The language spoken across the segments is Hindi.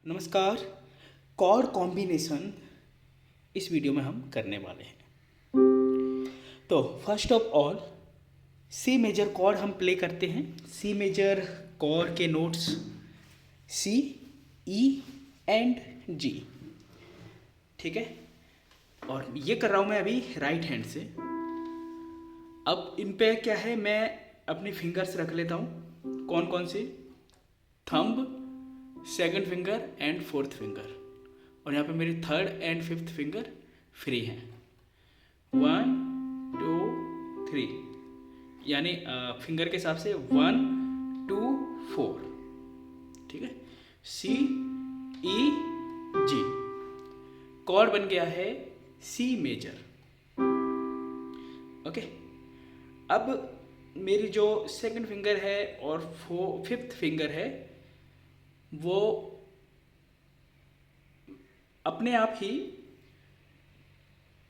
नमस्कार। कॉर्ड कॉम्बिनेशन इस वीडियो में हम करने वाले हैं। तो first of all C major chord हम प्ले करते हैं। सी मेजर कॉर्ड के notes C, E and G. ठीक है, और ये कर रहा हूँ मैं अभी राइट हैंड से। अब इन पे क्या है, मैं अपनी फिंगर्स रख लेता हूँ। कौन कौन सी? Thumb, second finger and fourth finger, और यहाँ पे मेरी third and fifth finger free हैं। 1 2 3, यानी फिंगर के हिसाब से 1 2 4। ठीक है, सी ई जी। कॉर्ड बन गया है सी मेजर। ओके, अब मेरी जो सेकंड फिंगर है और फिफ्थ फिंगर है वो अपने आप ही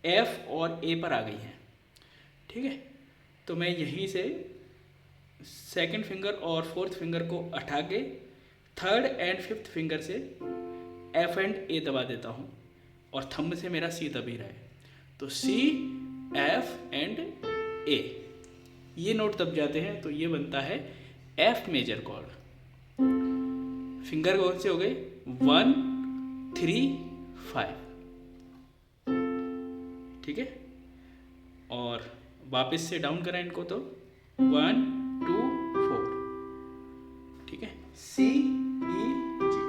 एफ और ए पर आ गई है। ठीक है, तो मैं यहीं से सेकंड फिंगर और फोर्थ फिंगर को हटा के थर्ड एंड फिफ्थ फिंगर से एफ एंड ए दबा देता हूँ, और थंब से मेरा सी दब ही रहा है। तो सी एफ एंड ए, ये नोट दब जाते हैं तो ये बनता है एफ मेजर कॉर्ड। फिंगर कौन से हो गए? 1 3 5। ठीक है, और वापस से डाउन करें इनको तो 1 2 4। ठीक है, सी ई जी,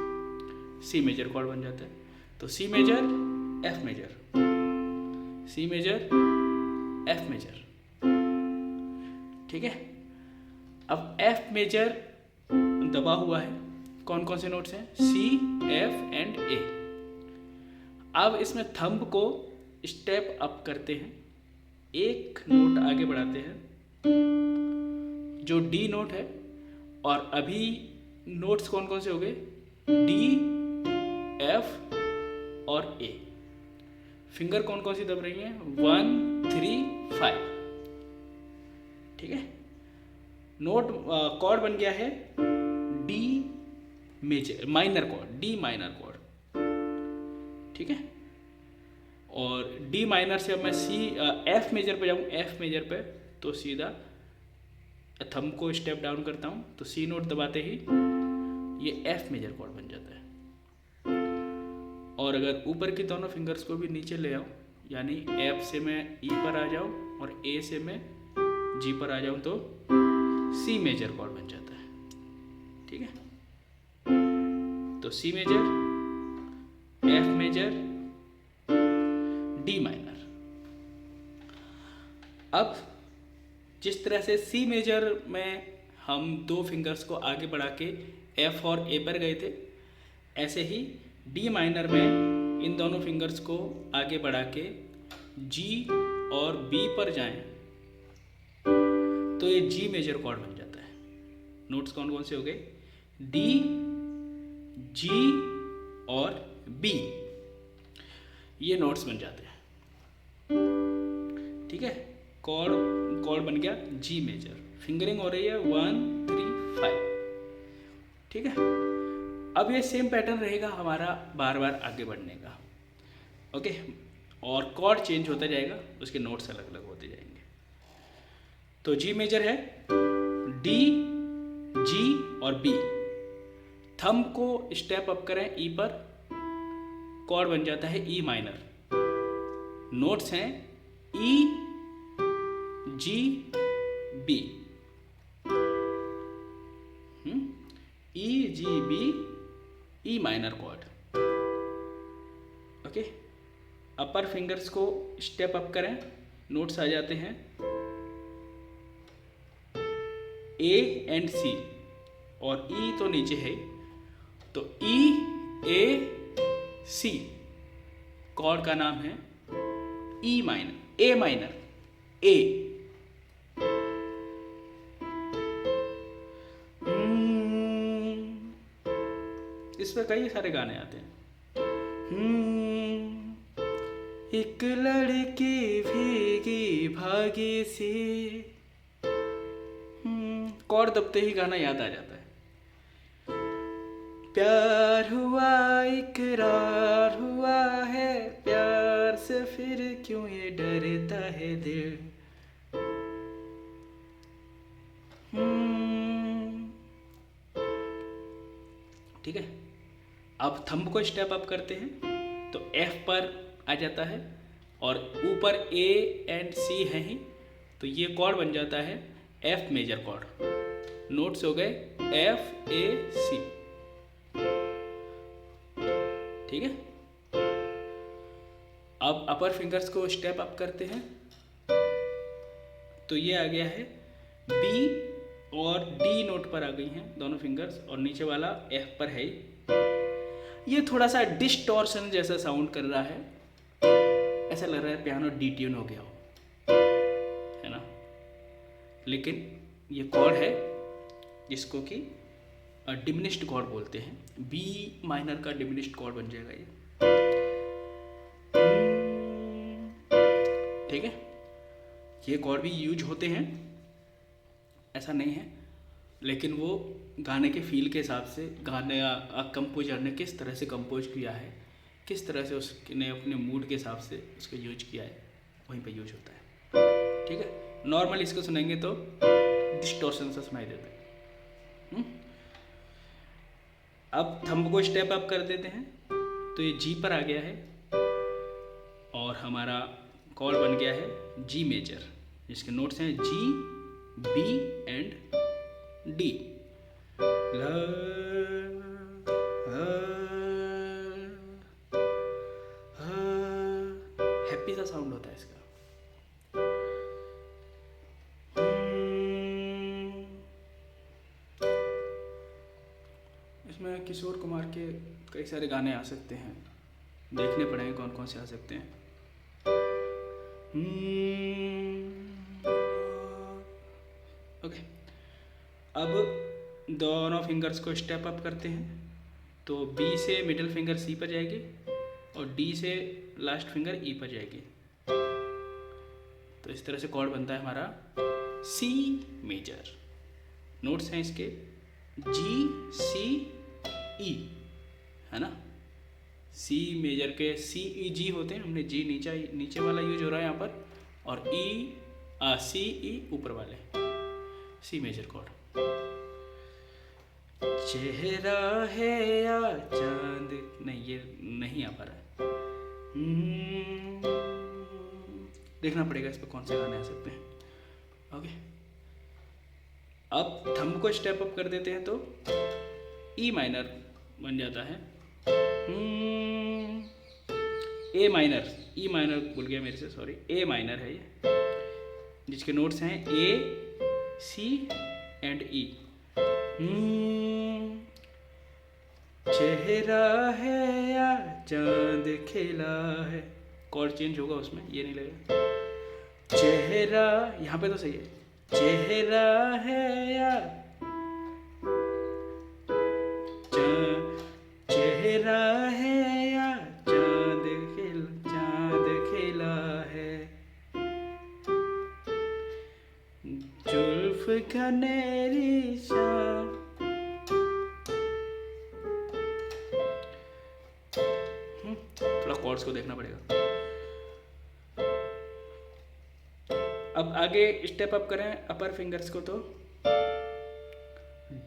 सी मेजर कॉर्ड बन जाता है। तो C major F major, C major F major. ठीक है, अब एफ मेजर दबा हुआ है। कौन कौन से नोट्स हैं? सी एफ एंड ए। अब इसमें थंब को स्टेप अप करते हैं, एक नोट आगे बढ़ाते हैं जो डी नोट है। और अभी नोट्स कौन कौन से हो गए? डी, एफ और ए। फिंगर कौन कौन सी दब रही हैं? 1 3 5। ठीक है, नोट कॉर्ड बन गया है D major minor chord, D minor chord. ठीक है, और डी माइनर से अब मैं सी एफ मेजर पे जाऊँ। एफ मेजर पे तो सीधा थंब को स्टेप डाउन करता हूँ, तो सी नोट दबाते ही ये एफ मेजर कॉर्ड बन जाता है। और अगर ऊपर की दोनों फिंगर्स को भी नीचे ले आऊँ, यानी एफ से मैं ई पर आ जाऊँ और ए से मैं जी पर आ जाऊँ, तो सी मेजर कॉर्ड बन जाता है। ठीक है, तो C major, F major, D minor. अब जिस तरह से सी मेजर में हम दो फिंगर्स को आगे बढ़ा के एफ और ए पर गए थे, ऐसे ही डी माइनर में इन दोनों फिंगर्स को आगे बढ़ा के जी और बी पर जाएं तो ये जी मेजर कॉर्ड बन जाता है। नोट्स कौन कौन से हो गए? डी, जी और बी, ये नोट्स बन जाते हैं। ठीक है, कॉर्ड बन गया जी मेजर। फिंगरिंग हो रही है 1 3 5। ठीक है, अब ये सेम पैटर्न रहेगा हमारा बार बार आगे बढ़ने का। ओके, और कॉर्ड चेंज होता जाएगा, उसके नोट्स अलग अलग होते जाएंगे। तो जी मेजर है डी, जी और बी। थंब को स्टेप अप करें ई पर, कॉर्ड बन जाता है ई माइनर। नोट्स हैं E G B, E G B, E minor chord. Okay, upper fingers को स्टेप अप करें, नोट्स आ जाते हैं ए एंड सी, और ई तो नीचे है, तो ई ए सी। कॉर्ड का नाम है ई माइनर, ए माइनर, ए। इस पर कई सारे गाने आते हैं। एक लड़के भीगी भागे से, कॉर्ड दबते ही गाना याद आ जाता है। प्यार हुआ इकरार हुआ है प्यार से, फिर क्यों ये डरता है दिल। ठीक है, अब थंब को स्टेप अप करते हैं तो F पर आ जाता है और ऊपर A एंड C है ही, तो ये कॉर्ड बन जाता है F मेजर कॉर्ड। नोट्स हो गए F A C। ठीक है, अब अपर फिंगर्स को स्टेप अप करते हैं तो ये आ गया है B और D नोट पर आ गई हैं दोनों फिंगर्स, और नीचे वाला F पर है ही। ये थोड़ा सा डिस्टॉर्शन जैसा साउंड कर रहा है, ऐसा लग रहा है पियानो डिट्यून हो गया हो, है ना। लेकिन ये कॉर्ड है जिसको कि डिमिनिश्ड कॉर्ड बोलते हैं, बी माइनर का डिमिनिश्ड कॉर्ड बन जाएगा ये। ठीक है, ये कॉर्ड भी यूज होते हैं, ऐसा नहीं है, लेकिन वो गाने के फील के हिसाब से, गाने कंपोजर ने किस तरह से कंपोज किया है, किस तरह से उसने अपने मूड के हिसाब से उसको यूज किया है, वहीं पे यूज होता है। ठीक है, नॉर्मल इसको सुनेंगे तो डिस्टॉर्शन से सुनाई देता है। अब थंब को स्टेप अप कर देते हैं तो ये जी पर आ गया है और हमारा कॉर्ड बन गया है जी मेजर, जिसके नोट्स हैं जी, बी एंड डी। हैप्पी सा साउंड होता है इसका। इसमें किशोर कुमार के कई सारे गाने आ सकते हैं, देखने पड़ेंगे कौन कौन से आ सकते हैं। ओके, अब दोनों फिंगर्स को स्टेप अप करते हैं तो बी से मिडिल फिंगर सी पर जाएगी और डी से लास्ट फिंगर ई पर जाएगी। तो इस तरह से कॉर्ड बनता है हमारा सी मेजर। नोट्स हैं इसके जी, सी, ई, है ना। सी मेजर के सी ई जी होते हैं, हमने जी नीचे वाला यूज हो रहा है यहाँ पर, और सी ई ऊपर वाले, सी मेजर कॉर्ड। चेहरा है या चांद, नहीं ये नहीं आ पा रहा है, देखना पड़ेगा इस पर कौन से गाने आ सकते हैं। ओके, अब थंब को स्टेप अप कर देते हैं तो ई माइनर बन जाता है, ए माइनर, ई माइनर भूल गया मेरे से, सॉरी, ए माइनर है ये, जिसके नोट्स हैं ए, सी एंड ई। चेहरा है या चांद खिला है, कॉर्ड चेंज होगा उसमें, ये नहीं लगेगा। चेहरा यहाँ पे तो सही है, चेहरा है या चेहरा है या चांद खिला है, जुल्फ घनेरी शाम। थोड़ा कॉर्ड्स को देखना पड़ेगा। अब आगे स्टेप अप करें अपर फिंगर्स को तो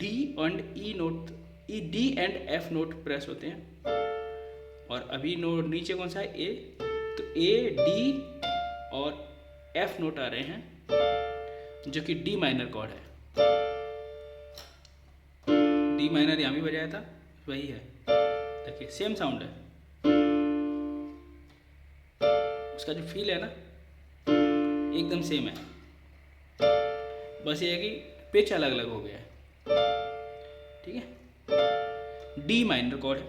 D and E note, D and F note press होते हैं, और अभी नोट नीचे कौन सा है, ए, तो ए, डी और एफ नोट आ रहे हैं, जो कि डी माइनर कॉर्ड है। डी माइनर यहाँ भी बजाया था, वही है, देखिए सेम साउंड है, उसका जो फील है ना एकदम सेम है, बस ये है कि पिच अलग अलग हो गया है। ठीक है, डी माइनर कॉर्ड है,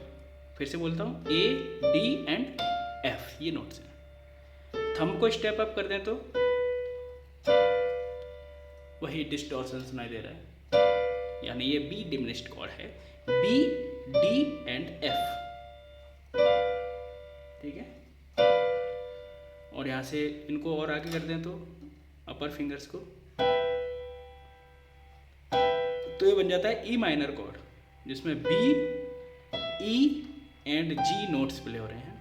फिर से बोलता हूँ, ए, डी एंड एफ, ये नोट्स हैं। थंब को स्टेप अप कर दें तो वही डिस्टॉर्शन सुनाई दे रहा है, यानी ये बी डिमिनिश्ड कॉर्ड है, बी, डी एंड एफ। ठीक है, और यहाँ से इनको और आगे कर दें तो अपर फिंगर्स को, तो ये बन जाता है ई माइनर कॉर्ड, जिसमें B, E and G notes play हो रहे हैं।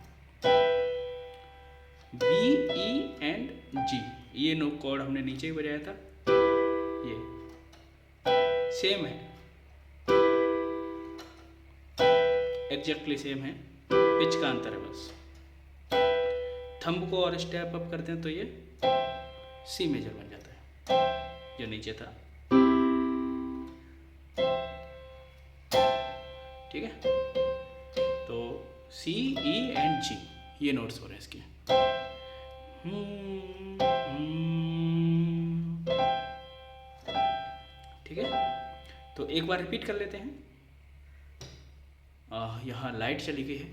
बी ई एंड जी, ये नो कॉर्ड हमने नीचे ही बजाया था, ये सेम है, एग्जैक्टली सेम है, पिच का अंतर है बस। थंब को और स्टेप अप करते हैं तो ये सी मेजर बन जाता है जो नीचे था। ठीक है, तो सी ई एंड जी ये नोट्स हो रहे हैं इसके। ठीक है, तो एक बार रिपीट कर लेते हैं। यहाँ लाइट चली गई है।